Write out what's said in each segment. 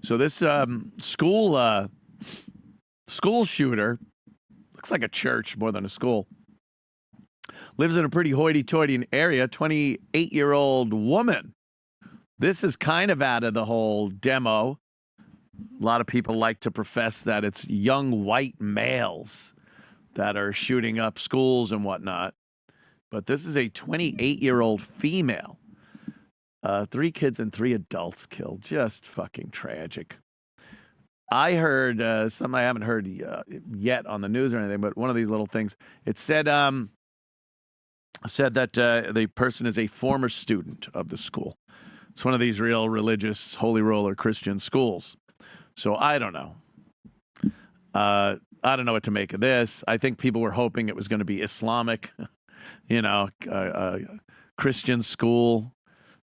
So this school shooter, looks like a church more than a school, lives in a pretty hoity-toity area, 28-year-old woman. This is kind of out of the whole demo. A lot of people like to profess that it's young white males that are shooting up schools and whatnot. But this is a 28-year-old female. 3 kids and 3 adults killed. Just fucking tragic. I heard something I haven't heard yet on the news or anything, but one of these little things. It said that the person is a former student of the school. It's one of these real religious, holy roller Christian schools. So I don't know. I don't know what to make of this. I think people were hoping it was going to be Islamic, Christian school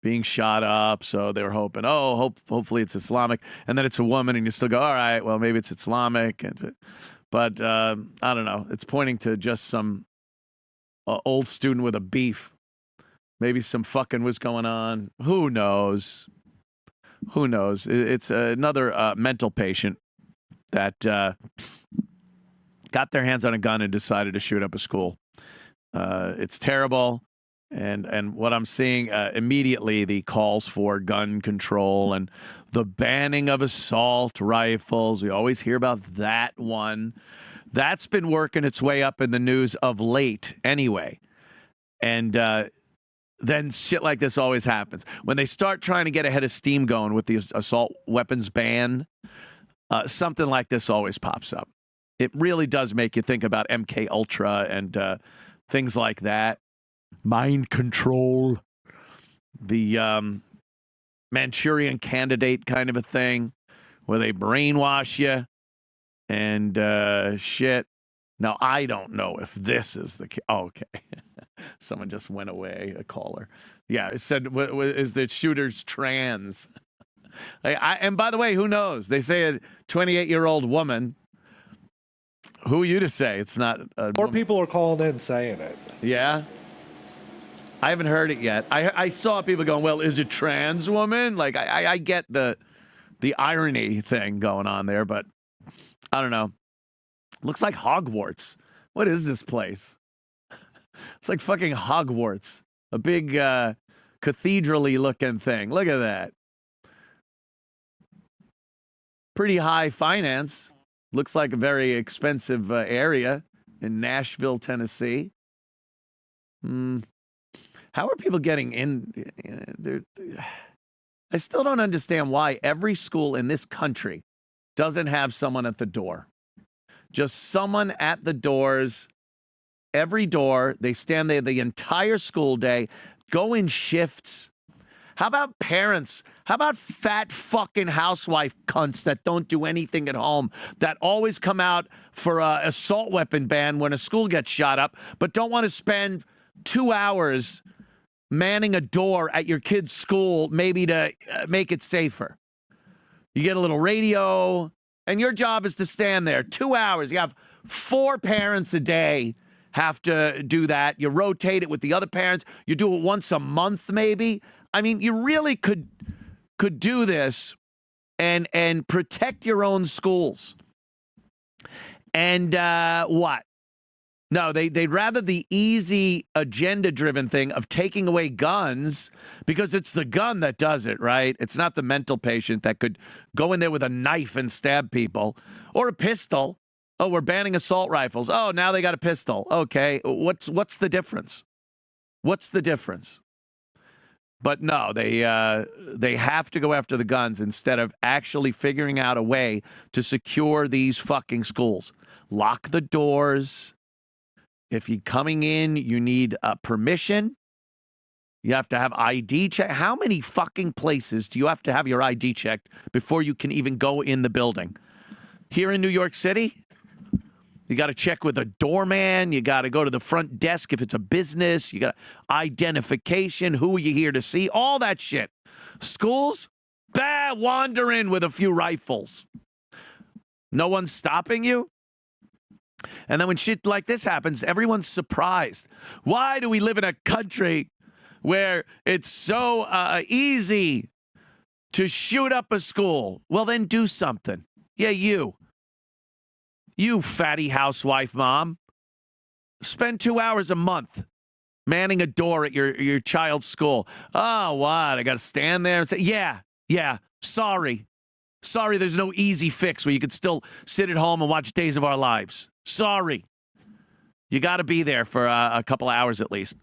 being shot up. So they were hoping, hopefully it's Islamic. And then it's a woman and you still go, all right, well, maybe it's Islamic. But I don't know. It's pointing to just some old student with a beef. Maybe some fucking was going on. Who knows? Who knows? It's another mental patient that got their hands on a gun and decided to shoot up a school. It's terrible. And what I'm seeing immediately, the calls for gun control and the banning of assault rifles. We always hear about that one. That's been working its way up in the news of late anyway. And then shit like this always happens. When they start trying to get ahead of steam going with the assault weapons ban, something like this always pops up. It really does make you think about MK Ultra and things like that. Mind control, the Manchurian Candidate kind of a thing, where they brainwash you and shit. Now, I don't know if this is the case. Oh, okay. Someone just went away, a caller. Yeah, it said, is the shooter's trans? And by the way, who knows? They say a 28-year-old woman. Who are you to say it's not a More woman? people are calling in saying it. Yeah? I haven't heard it yet. I saw people going, well, is it trans woman? Like, I get the irony thing going on there, but I don't know. Looks like Hogwarts. What is this place? It's like fucking Hogwarts. A big cathedral-y looking thing. Look at that. Pretty high finance. Looks like a very expensive area in Nashville, Tennessee. How are people getting in? I still don't understand why every school in this country doesn't have someone at the door. Just someone at the doors, every door. They stand there the entire school day, go in shifts. How about parents? How about fat fucking housewife cunts that don't do anything at home, that always come out for a assault weapon ban when a school gets shot up, but don't want to spend 2 hours manning a door at your kid's school, maybe to make it safer. You get a little radio, and your job is to stand there 2 hours. You have 4 parents a day have to do that. You rotate it with the other parents. You do it once a month, maybe. I mean, you really could do this and protect your own schools. And what? No, they'd rather the easy agenda-driven thing of taking away guns, because it's the gun that does it, right? It's not the mental patient that could go in there with a knife and stab people, or a pistol. Oh, we're banning assault rifles. Oh, now they got a pistol. Okay, what's the difference? What's the difference? But no, they have to go after the guns instead of actually figuring out a way to secure these fucking schools. Lock the doors. If you're coming in, you need permission. You have to have ID check. How many fucking places do you have to have your ID checked before you can even go in the building? Here in New York City, you got to check with a doorman. You got to go to the front desk if it's a business. You got identification. Who are you here to see? All that shit. Schools, wander in with a few rifles. No one's stopping you. And then when shit like this happens, everyone's surprised. Why do we live in a country where it's so easy to shoot up a school. Well, then do something. Yeah, you fatty housewife mom. Spend 2 hours a month manning a door at your child's school. Oh, what? I got to stand there and say, yeah, sorry. Sorry, there's no easy fix where you could still sit at home and watch Days of Our Lives. Sorry. You got to be there for a couple hours at least.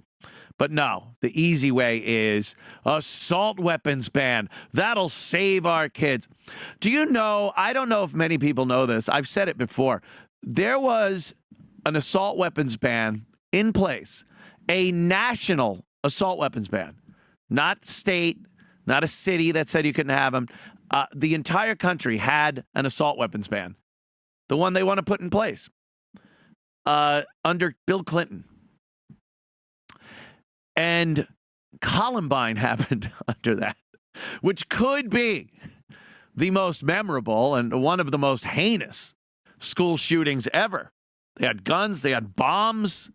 But no, the easy way is assault weapons ban. That'll save our kids. Do you know, I don't know if many people know this. I've said it before. There was an assault weapons ban in place, a national assault weapons ban, not state, not a city that said you couldn't have them. The entire country had an assault weapons ban, the one they want to put in place under Bill Clinton. And Columbine happened under that, which could be the most memorable and one of the most heinous school shootings ever. They had guns, they had bombs,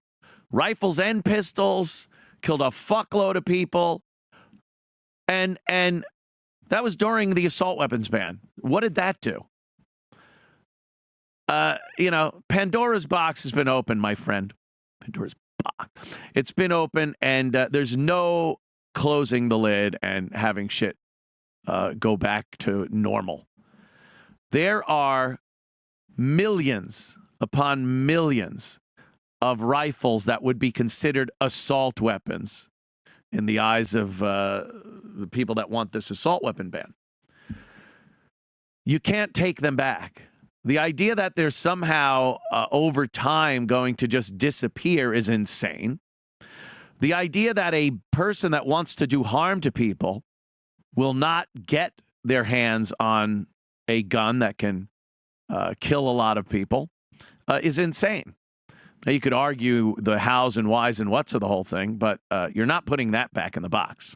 rifles and pistols, killed a fuckload of people. And that was during the assault weapons ban. What did that do? Pandora's box has been open, my friend. Pandora's box. It's been open, and there's no closing the lid and having shit go back to normal. There are millions upon millions of rifles that would be considered assault weapons in the eyes of the people that want this assault weapon ban. You can't take them back. The idea that they're somehow over time going to just disappear is insane. The idea that a person that wants to do harm to people will not get their hands on a gun that can kill a lot of people is insane. Now, you could argue the hows and whys and whats of the whole thing, but you're not putting that back in the box.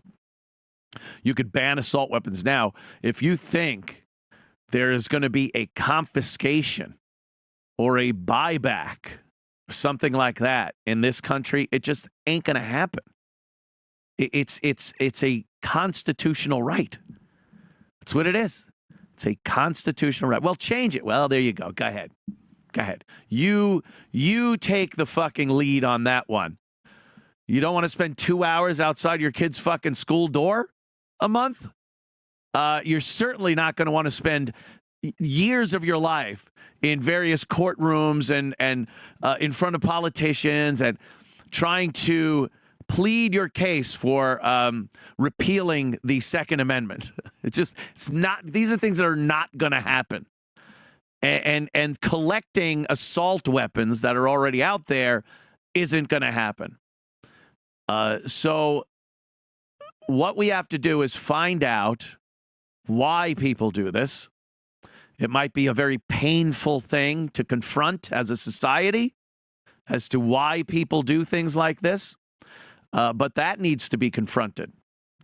You could ban assault weapons now. If you think there is going to be a confiscation or a buyback, or something like that in this country, it just ain't going to happen. It's a constitutional right. That's what it is. It's a constitutional right. Well, change it. Well, there you go. Go ahead. Go ahead. You take the fucking lead on that one. You don't want to spend 2 hours outside your kid's fucking school door a month? You're certainly not going to want to spend years of your life in various courtrooms and in front of politicians and trying to plead your case for repealing the Second Amendment. It's not. These are things that are not going to happen. And collecting assault weapons that are already out there isn't going to happen. So what we have to do is find out why people do this. It might be a very painful thing to confront as a society as to why people do things like this. But that needs to be confronted.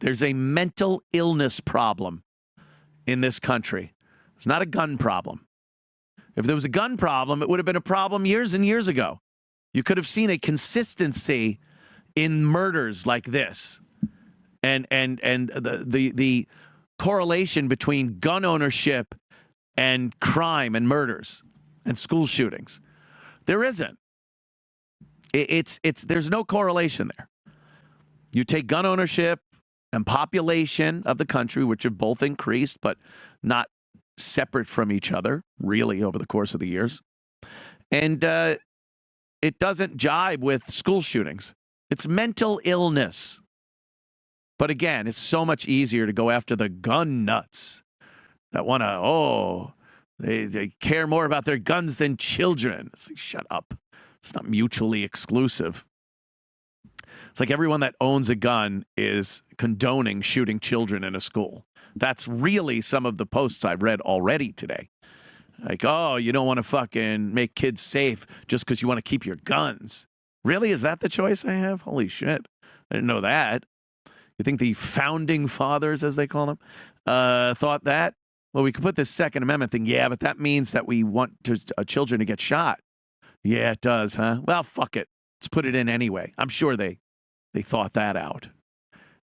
There's a mental illness problem in this country. It's not a gun problem. If there was a gun problem, it would have been a problem years and years ago. You could have seen a consistency in murders like this, and the correlation between gun ownership and crime and murders and school shootings. There isn't. There's no correlation there. You take gun ownership and population of the country, which have both increased, but not separate from each other, really, over the course of the years. And it doesn't jibe with school shootings. It's mental illness. But again, it's so much easier to go after the gun nuts that want to, they care more about their guns than children. It's like, shut up. It's not mutually exclusive. It's like everyone that owns a gun is condoning shooting children in a school. That's really some of the posts I've read already today. Like, oh, you don't want to fucking make kids safe just because you want to keep your guns. Really? Is that the choice I have? Holy shit. I didn't know that. You think the founding fathers, as they call them, thought that? Well, we could put this Second Amendment thing. Yeah, but that means that we want children to get shot. Yeah, it does, huh? Well, fuck it. Let's put it in anyway. I'm sure they thought that out.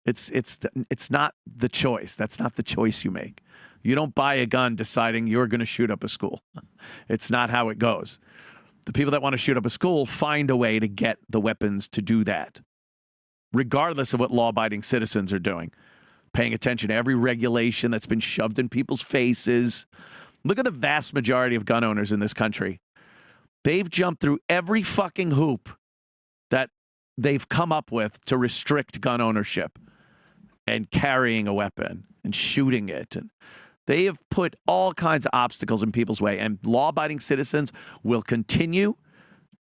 It's not the choice. That's not the choice you make. You don't buy a gun deciding you're going to shoot up a school. It's not how it goes. The people that want to shoot up a school find a way to get the weapons to do that, regardless of what law-abiding citizens are doing. Paying attention to every regulation that's been shoved in people's faces. Look at the vast majority of gun owners in this country. They've jumped through every fucking hoop that they've come up with to restrict gun ownership and carrying a weapon and shooting it. And they have put all kinds of obstacles in people's way, and law-abiding citizens will continue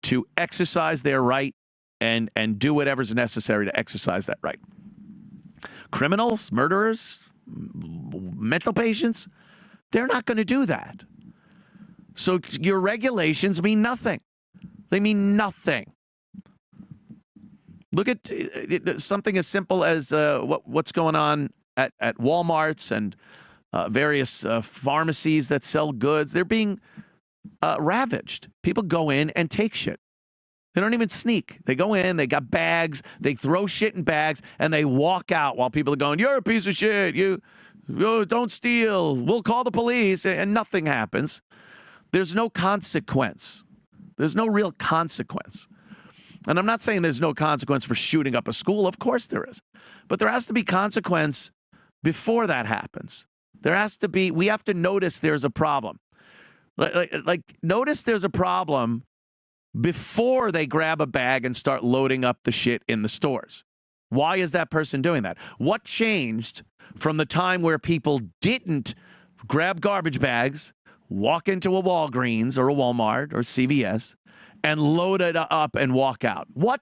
to exercise their right and do whatever's necessary to exercise that right. Criminals, murderers, mental patients, they're not going to do that. So your regulations mean nothing. They mean nothing. Look at something as simple as what's going on at Walmarts and various pharmacies that sell goods. They're being ravaged. People go in and take shit. They don't even sneak. They go in, they got bags, they throw shit in bags, and they walk out while people are going, "You're a piece of shit. You don't steal. We'll call the police," and nothing happens. There's no consequence. There's no real consequence. And I'm not saying there's no consequence for shooting up a school. Of course there is. But there has to be consequence before that happens. There has to be, we have to notice there's a problem. Like notice there's a problem before they grab a bag and start loading up the shit in the stores. Why is that person doing that? What changed from the time where people didn't grab garbage bags, walk into a Walgreens or a Walmart or CVS, and load it up and walk out? What